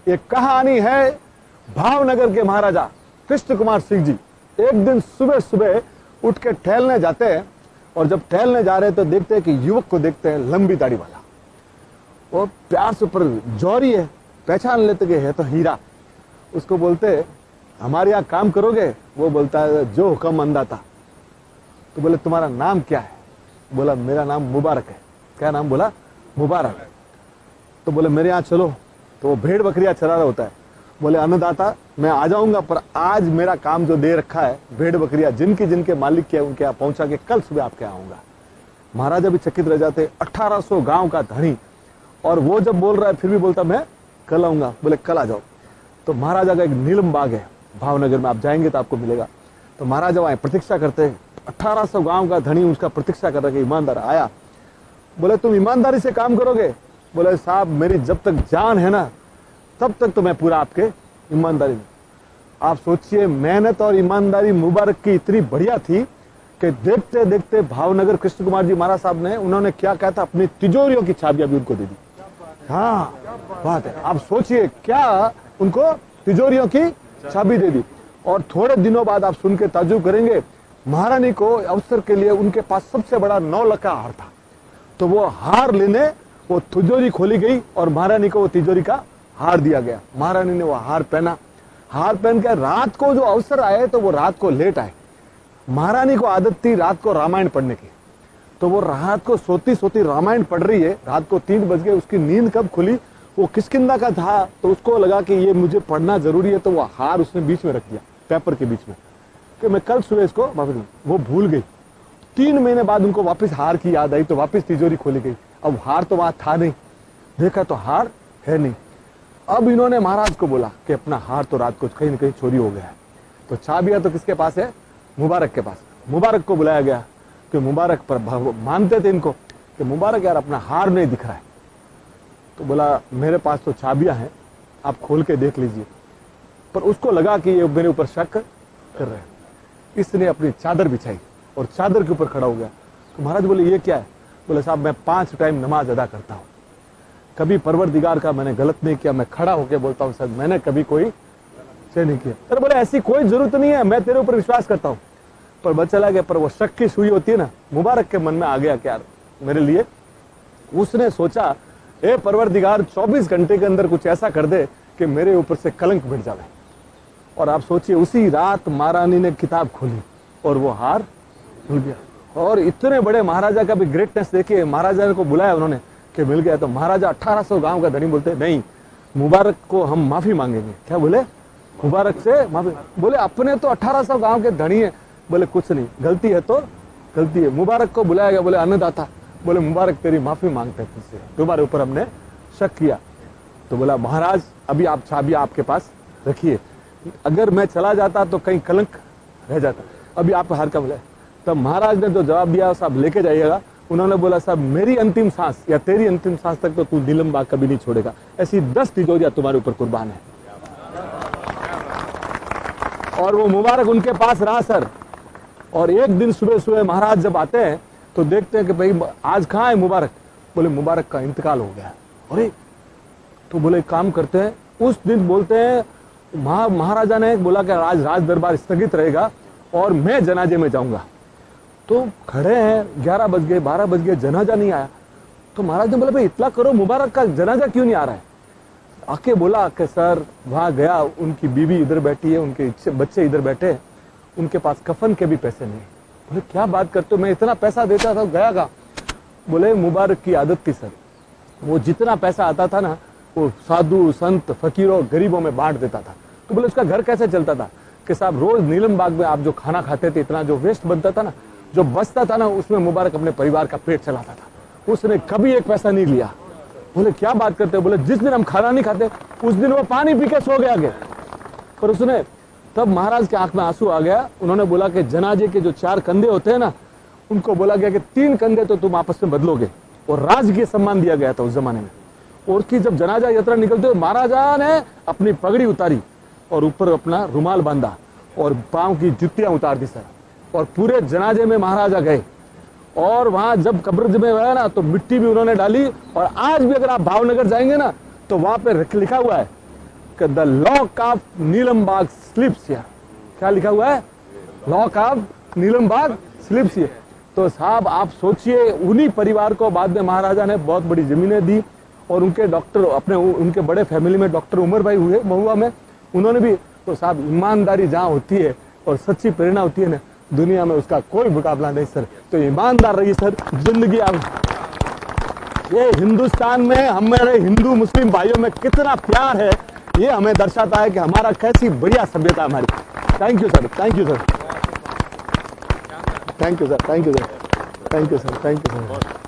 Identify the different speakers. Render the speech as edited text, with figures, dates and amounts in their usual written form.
Speaker 1: एक कहानी है भावनगर के महाराजा कृष्ण कुमार सिंह जी। एक दिन सुबह सुबह उठ के टहलने जाते हैं और जब टहलने जा रहे हैं तो देखते हैं कि युवक को देखते हैं, लंबी दाढ़ी वाला, वो प्यार से ऊपर जौहरी है, पहचान लेते कि है तो हीरा। उसको बोलते हमारे यहाँ काम करोगे? वो बोलता है जो हुक्म अंदाता। तो बोले तुम्हारा नाम क्या है? बोला मेरा नाम मुबारक है। क्या नाम? बोला मुबारक। तो बोले मेरे यहाँ चलो। तो वो भेड़ बकरियां चरा रहा होता है। बोले अन्नदाता मैं आ जाऊंगा, पर आज मेरा काम जो दे रखा है, भेड़ बकरियां जिनके जिनके मालिक के उनके यहाँ पहुंचा के कल सुबह आपके यहाँ आऊंगा। महाराजा भी चकित रह जाते, 1800 गांव का धनी, और वो जब बोल रहा है फिर भी बोलता मैं कल आऊंगा। बोले कल आ जाओ। तो महाराजा का एक नीलम बाग है भावनगर में, आप जाएंगे तो आपको मिलेगा। तो महाराजा वहां प्रतीक्षा करते हैं, 1800 गांव का धनी उसका प्रतीक्षा कर रहा है, ईमानदार आया। बोले तुम ईमानदारी से काम करोगे? बोले साहब मेरी जब तक जान है ना तब तक तो मैं पूरा आपके ईमानदारी में। आप सोचिए मेहनत और ईमानदारी मुबारक की इतनी बढ़िया थी कि देखते देखते भावनगर कृष्ण कुमार जी महाराज साहब ने, उन्होंने क्या कहा था, अपनी तिजोरियों की चाबियां भी उनको दे दी। हाँ बात है, आप सोचिए क्या, उनको तिजोरियों की चाबी दे दी। और थोड़े दिनों बाद आप सुन के ताज्जुब करेंगे, महारानी को अवसर के लिए उनके पास सबसे बड़ा 9 लाख का हार था। तो वो हार लेने वो तिजोरी खोली गई और महारानी को वो तिजोरी का हार दिया गया। महारानी ने वो हार पहना। हार पहन के रात को जो अवसर आए तो वो रात को लेट आए। महारानी को आदत थी रात को रामायण पढ़ने की, तो वो रात को सोती सोती रामायण पढ़ रही है। रात को 3 बज गए, उसकी नींद कब खुली? वो किसकिंदा का था, तो उसको लगा कि ये मुझे पढ़ना जरूरी है, तो वो हार उसने बीच में रख दिया, पेपर के बीच में, कि मैं कल सुबह इसको वापस। वो भूल गई। 3 महीने बाद उनको वापस हार की याद आई, तो वापस तिजोरी खोली गई। अब हार तो वहां था नहीं, देखा तो हार है नहीं। अब इन्होंने महाराज को बोला कि अपना हार तो रात को कहीं न कहीं चोरी हो गया है। तो चाबियां तो किसके पास है? मुबारक के पास। मुबारक को बुलाया गया कि मुबारक पर मानते थे इनको कि मुबारक यार अपना हार नहीं दिख रहा है। तो बोला मेरे पास तो चाबियां हैं, आप खोल के देख लीजिए। पर उसको लगा कि ये मेरे ऊपर शक कर रहे हैं, इसने अपनी चादर बिछाई और चादर के ऊपर खड़ा हो गया। तो महाराज बोले ये क्या है? बोले साहब मैं 5 टाइम नमाज अदा करता हूँ, कभी परवरदिगार का मैंने गलत नहीं किया। मैं खड़ा होकर बोलता हूँ सर मैंने कभी कोई से नहीं किया। अरे बोले ऐसी कोई जरूरत नहीं है, मैं तेरे ऊपर विश्वास करता हूँ। पर बच चला गया। पर वो शक की सुई होती है ना, मुबारक के मन में आ गया कि यार मेरे लिए, उसने सोचा ए परवरदिगार 24 घंटे के अंदर कुछ ऐसा कर दे कि मेरे ऊपर से कलंक मिट जाए। और आप सोचिए उसी रात महारानी ने किताब खोली और वो हार मिल गया। और इतने बड़े महाराजा का भी ग्रेटनेस देखिए, महाराजा को बुलाया उन्होंने कि मिल गया। तो महाराजा 1800 गांव का धनी बोलते नहीं, मुबारक को हम माफी मांगेंगे। क्या बोले? मुबारक से माफी। बोले अपने तो 1800 गांव के धनी है। बोले कुछ नहीं, गलती है तो गलती है। मुबारक को बुलाया गया। बोले अन्नदाता, बोले मुबारक तेरी माफी मांगते हैं तुझसे, तुम्हारे ऊपर हमने शक किया। तो बोला महाराज अभी आप चाबी आपके पास रखिए, अगर मैं चला जाता तो कहीं कलंक रह जाता, अभी आप हार का बोला। तब महाराज ने जो जवाब दिया साहब लेके जाइएगा। उन्होंने बोला साहब मेरी अंतिम सांस या तेरी अंतिम सांस तक तो तू नीलम बाग कभी नहीं छोड़ेगा, ऐसी 10 तिजोरियां तुम्हारे ऊपर कुर्बान है। और वो मुबारक उनके पास रहा सर। और एक दिन सुबह सुबह महाराज जब आते हैं तो देखते हैं कि भाई आज कहाँ है मुबारक? बोले मुबारक का इंतकाल हो गया। अरे तो बोले काम करते हैं, उस दिन बोलते हैं महाराजा ने बोला कि आज राज दरबार स्थगित रहेगा और मैं जनाजे में जाऊंगा। तो खड़े हैं, 11 बज गए, 12 बज गए, जनाजा नहीं आया। तो महाराज ने बोला भाई इतना करो, मुबारक का जनाजा क्यों नहीं आ रहा है? आके बोला कि सर वहां गया, उनकी बीवी इधर बैठी है, उनके बच्चे इधर बैठे हैं, उनके पास कफन के भी पैसे नहीं। बोले क्या बात करते हो, मैं इतना पैसा देता था, गया का? बोले मुबारक की आदत थी सर, वो जितना पैसा आता था ना वो साधु संत फकीरों गरीबों में बांट देता था। तो बोले उसका घर कैसे चलता था? कि साहब रोज नीलम बाग में आप जो खाना खाते थे, इतना जो वेस्ट बनता था ना, जो बचता था ना, उसमें मुबारक अपने परिवार का पेट चलाता था, उसने कभी एक पैसा नहीं लिया। बोले क्या बात करते हो? बोले जिस दिन हम खाना नहीं खाते उस दिन वो पानी पी के सो गया आगे। पर उसने, तब महाराज के आंख में आंसू आ गया। उन्होंने बोला कि जनाजे के जो 4 कंधे होते हैं ना, उनको बोला गया कि 3 कंधे तो तुम आपस में बदलोगे। और राजकीय सम्मान दिया गया था उस जमाने में। और कि जब जनाजा यात्रा निकलते हुए महाराजा ने अपनी पगड़ी उतारी और ऊपर अपना रुमाल बांधा और पांव की जुतियां उतार दी सर। और पूरे जनाजे में महाराजा गए। और वहां जब कब्र में गया ना तो मिट्टी भी उन्होंने डाली। और आज भी अगर आप भावनगर जाएंगे ना तो वहां पे लिखा हुआ है the lock of Neelambagh slips here. क्या लिखा हुआ है? Lock of Neelambagh slips here. तो साहब आप सोचिए, उन्हीं परिवार को बाद में महाराजा ने बहुत बड़ी जमीनें दी और उनके डॉक्टर अपने उनके बड़े फैमिली में डॉक्टर उमर भाई हुए महुआ में, उन्होंने भी। तो साहब ईमानदारी जहाँ होती है और सच्ची प्रेरणा होती है ना, दुनिया में उसका कोई मुकाबला नहीं सर। तो ईमानदार रहिए सर, जिंदगी आप। ये हिंदुस्तान में हमारे हिंदू मुस्लिम भाइयों में कितना प्यार है, ये हमें दर्शाता है कि हमारा कैसी बढ़िया सभ्यता हमारी। Thank you sir, thank you sir, thank you sir, thank you sir, thank you sir, thank you sir.